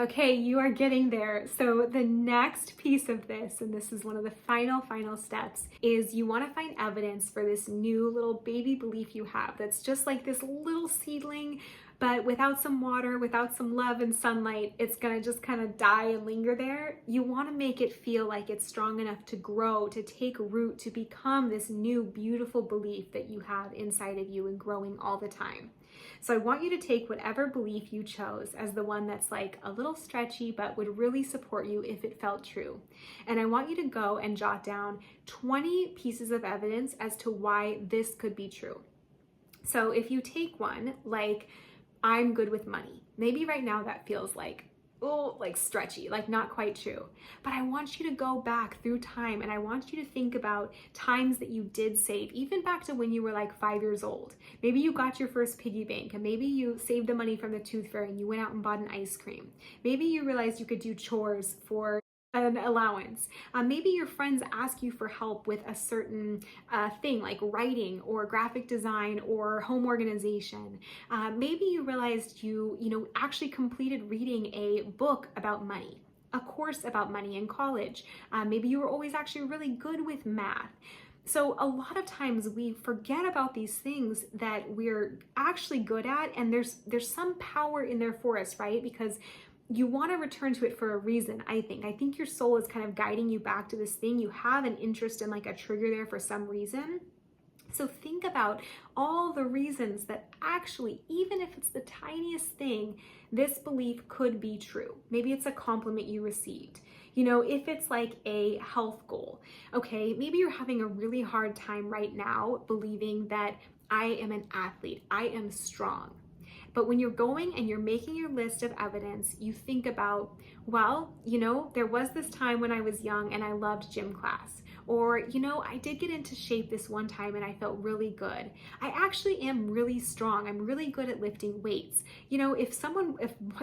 Okay, you are getting there. So the next piece of this, and this is one of the final steps, is you want to find evidence for this new little baby belief you have that's just like this little seedling, but without some water, without some love and sunlight, it's gonna just kind of die and linger there. You want to make it feel like it's strong enough to grow, to take root, to become this new beautiful belief that you have inside of you and growing all the time. So I want you to take whatever belief you chose as the one that's like a little stretchy, but would really support you if it felt true. And I want you to go and jot down 20 pieces of evidence as to why this could be true. So if you take one, like, I'm good with money, maybe right now that feels like, oh, like stretchy, like not quite true. But I want you to go back through time and I want you to think about times that you did save, even back to when you were like 5 years old. Maybe you got your first piggy bank and maybe you saved the money from the tooth fairy and you went out and bought an ice cream. Maybe you realized you could do chores for an allowance. Maybe your friends ask you for help with a certain thing like writing or graphic design or home organization. Maybe you realized you actually completed reading a book about money, a course about money in college. Maybe you were always actually really good with math. So a lot of times we forget about these things that we're actually good at, and there's some power in there for us, right? Because you want to return to it for a reason, I think. I think your soul is kind of guiding you back to this thing. You have an interest in like a trigger there for some reason. So think about all the reasons that actually, even if it's the tiniest thing, this belief could be true. Maybe it's a compliment you received. If it's like a health goal, okay, maybe you're having a really hard time right now believing that I am an athlete, I am strong. But when you're going and you're making your list of evidence, you think about, well, there was this time when I was young and I loved gym class. Or, I did get into shape this one time and I felt really good. I actually am really strong. I'm really good at lifting weights. If someone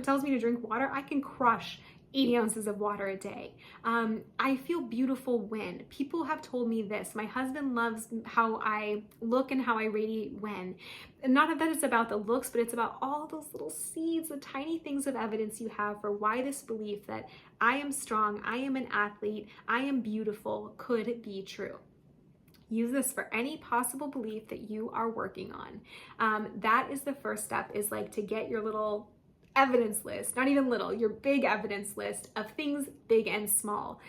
tells me to drink water, I can crush 80 ounces of water a day. I feel beautiful when people have told me this. My husband loves how I look and how I radiate when. And not that it's about the looks, but it's about all those little seeds, the tiny things of evidence you have for why this belief that I am strong, I am an athlete, I am beautiful could be true. Use this for any possible belief that you are working on. That is the first step, is like to get your little evidence list, not even little, your big evidence list of things big and small,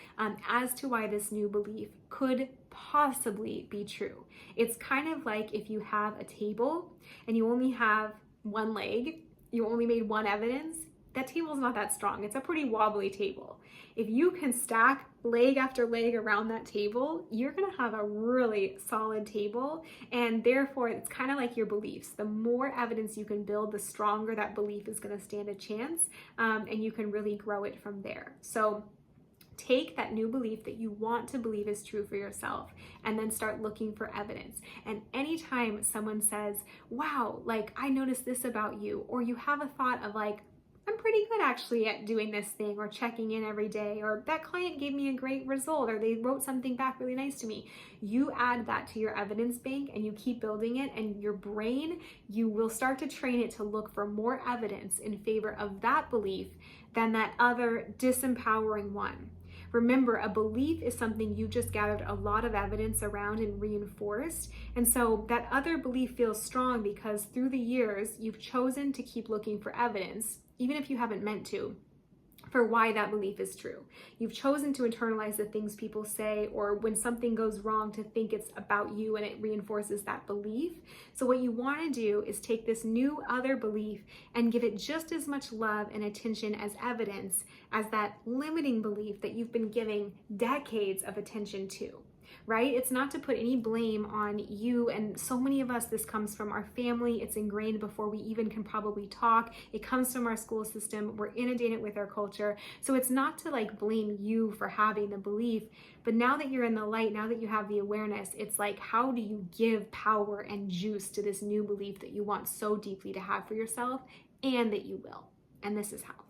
as to why this new belief could possibly be true. It's kind of like if you have a table and you only have one leg, you only made one evidence, that table's not that strong. It's a pretty wobbly table. If you can stack leg after leg around that table, you're gonna have a really solid table, and therefore it's kind of like your beliefs. The more evidence you can build, the stronger that belief is gonna stand a chance, and you can really grow it from there. So take that new belief that you want to believe is true for yourself and then start looking for evidence. And anytime someone says, wow, like I noticed this about you, or you have a thought of like, I'm pretty good actually at doing this thing, or checking in every day, or that client gave me a great result, or they wrote something back really nice to me. You add that to your evidence bank and you keep building it, and your brain, you will start to train it to look for more evidence in favor of that belief than that other disempowering one. Remember, a belief is something you just gathered a lot of evidence around and reinforced. And so that other belief feels strong because through the years, you've chosen to keep looking for evidence, even if you haven't meant to, for why that belief is true. You've chosen to internalize the things people say, or when something goes wrong, to think it's about you, and it reinforces that belief. So what you want to do is take this new other belief and give it just as much love and attention as evidence as that limiting belief that you've been giving decades of attention to. Right? It's not to put any blame on you, and so many of us, this comes from our family. It's ingrained before we even can probably talk. It comes from our school system. We're inundated with our culture. So it's not to like blame you for having the belief, but now that you're in the light, now that you have the awareness, it's like, how do you give power and juice to this new belief that you want so deeply to have for yourself, and that you will? And this is how.